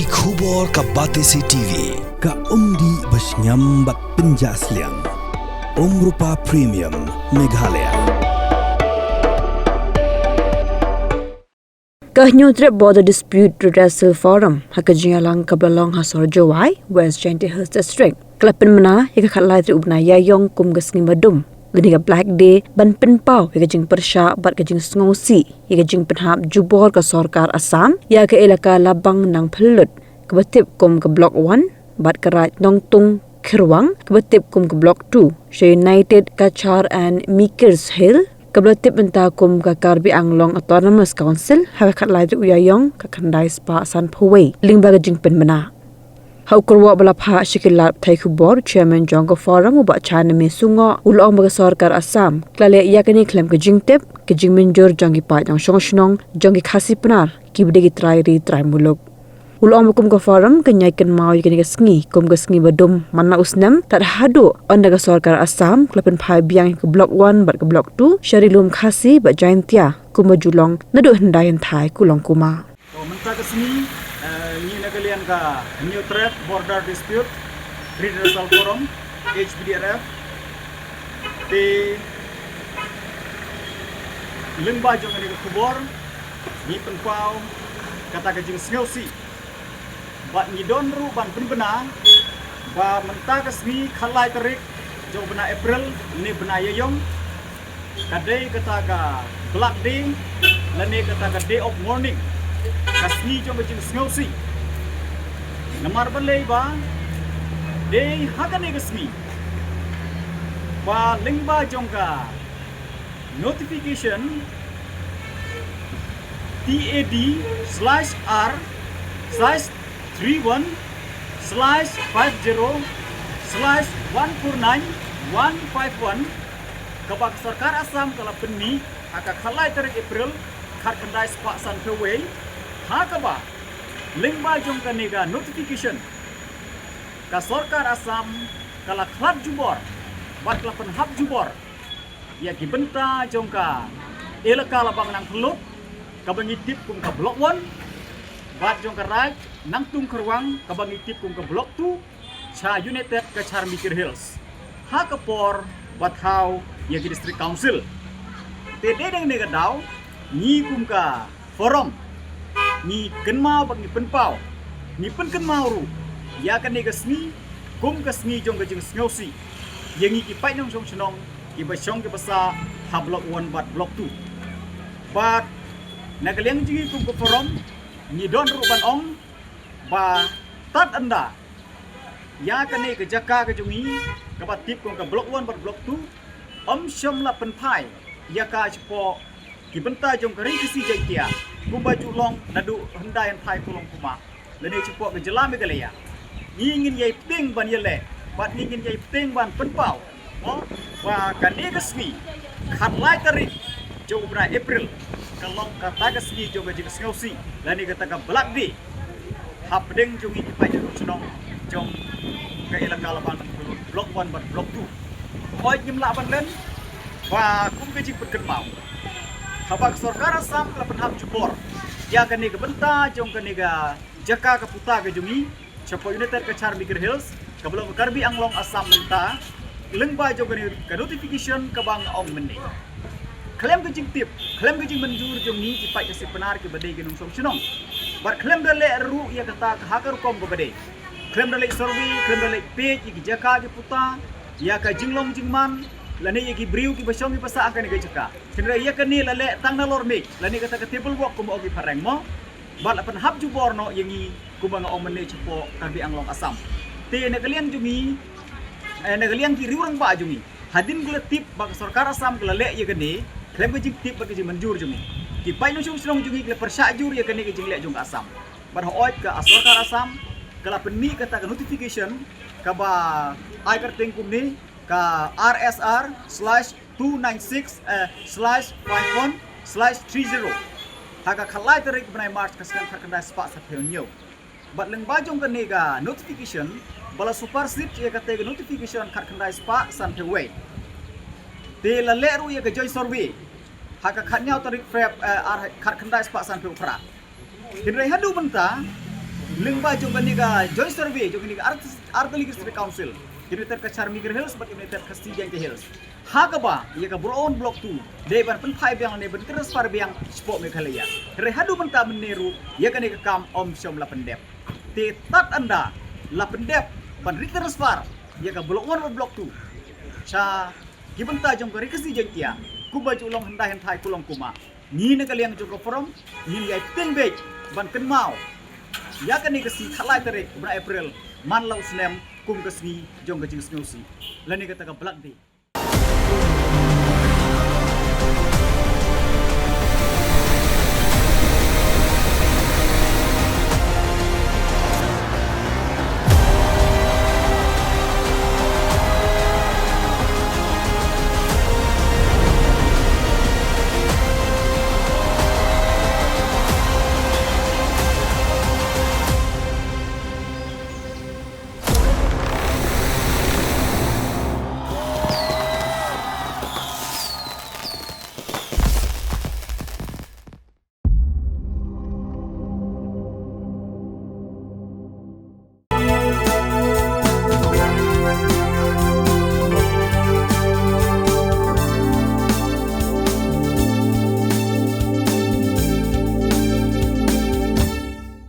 Ki khubor ka Batesi TV ka umdi basnyam bak penjaslian Rupa Premium Meghalaya. New Trip Border Dispute Redressal Forum Hakajingalang Kablalong Hasor Jawai West Jainti Hills District Kelapin Mena Yaka Khatlai Tri Ubna Yayong Kum Gasngi Madum Geniga Black Day Ban Penpau Yaka Jing Persha Bat Kajing Sngosi Yaka Jing Penhap Jubor Ka Sorkar Assam Yaka Elaka Labang Nang Pelut Kebatip Kum Ke Block 1 Bat Karat Nongtung Kirwang Kebatip Kum Ke Block 2 Shea United Kachar and Meekers Hill Kebelatip mentakum ke Karbi Anglong Autonomous Council Hakakat Laidri Uyayong ke Kandai Spa San Paway Lingbaga Jingpen Mena Haukurwa Balapha Shikilap Taikubor Chairman Jongko Forum Ubak Chana Mesungo Ulong Baga Sorkar Assam Klale Yakani Klem ke Jingtip ke Jingmenjur Jongki Pat Yang Shongshonong Jongki Khasi Penar Kibdegi Trairi Trai Muluk Ulong Bakum ke Forum Kenyaikan Mau Yakani Kesngi Kum Kesngi Badum Mana Usnam Tak hadu Ondaga Sorkar Assam Kelapan Pai Biang ke Blok 1 Bat ke Blok 2 Syarilum Khasi Bat Jaintia Kuma Julong Naduk Hendayan Thai Kulong Kuma Mentah kesini ni negalian ka New Trip Border Dispute Redressal Forum HBDRF di lembah jong ni kubor ni penpau kata kajing sngosi bat ni donru ban penbena ba mentah kesini khalai terik jong bena April ni bena Yayong kadai kata ka Black Day lani kata ka Day of Mourning kasni jong kajing sngosi namar balai ba day hakane kasni ba lingba jong ka notification TAD/R/31/50/149/151 kabak Sarkar Assam kala penni aka khalai tarik April khat kandai Spa San Paway hakaba lingba jong kanega notification ka Sarkar Assam kala khat jubor bat lapan hab jubor ya gibenta jong ka elaka labang nang peluk kabangitip kum ka Blok 1 bat jong ka right nang tung kerwang kabangitip kum ka Blok 2 cha United ka Char Meekers Hills hakapor bat how ya district council tede deng nega daw ni kum ka forum ni kenmau bang ni penpau ni penkenmau ru ya kan nega sni kum ka sni jong ka jing sngosi yang ki pai nong jong chnong ki ba chong ki basa ha Blok 1 bat Blok 2 bat nagaliang jingi kum ke forum ni don ruban ong ba tat anda ya kane ke jaka ke jungi ke batip kum ke Blok 1 bar Blok 2 syom la penpai ya ka cepo ki benta jong ke ringkisi jaitia kum baju long nadu hendayan thai kulong kuma lene cepo ke jelame galaya ingin yai pting ban yele bat ingin yai pting ban penpau ba kane kesmi khatlai tarik jong bra April kalau kata kesini juga jika sngosi lani kata ka Black Day hapdeng jungi ki pai jong chnong jong ka elaka laban Blok 1 bat Blok 2 oi jimla ban len wa kum ke jing perken mau habak Sarkar Assam kelapan hab jubor ya kani ke benta jong kani ga jaka ka puta ke jungi Chapo United ka Char Meekers Hills ka Blok Karbi Anglong Assam menta lengba jong kani ka notification ka bang ong meni klaim ke jing tip klaim ke jing menjur jong ni ki pai ke sepenar ke badai ke nong som chnong bar klaim dale ru ya kata hakar kom ke badai klaim dale survey klaim dale page ki jaka ki puta ya ka jinglong jingman lani ya ki briu ki basong ki pasa akan ke jaka kendra ya kan ni lale tang na lor mik lani kata ke table walk ko mo ki pareng mo bar lapan hab jubor no yangi kumanga om mene cepo Karbi Anglong Assam te na kalian jungi na kalian ki riurang ba jungi hadin gula tip bak Sarkar Assam lale ya kan ni klaim ke jing tip bagi jing menjur jungi ki pai no sung jungi kle persya jur ya kene ke jing le jong Assam bar hoit ka Sarkar Assam kala penni kata ka notification ka ba ai kar tengkum ni ka RSR/296/51/30 haka khalai tarik benai March ka sedang kanda Spa Sa Pheonyo bat leng bajong kene ka notification bala supersede ya kata ka notification khat kanda Spa San Pheonway de la leru ya ke joy survey haka khatnya tarik frap khat khandai Spa San Pheonpra hinrai hadu benta lingba jong kaniga joint survey jong kaniga artillery council kini ter ka charmiger hills bat kini ter ka stijang hills ha ka ba ya ka brown block 2 de ban pen phai biang ne ban transfer biang sport Meghalaya re hadu ban ta meneru ya kaniga kam om syom la pendep te tat anda la pendep ban transfer ya ka block 1 block 2 cha gibenta jong ka rikasi jeng kia kuba julong hendah hentai kulong kuma ni na kaliang jong forum ni yai tenbej ban ken mau ya kan ni kasi khalai tarik bulan April man lau snem kum kasni jong ka jing snowsi lani kata ka black day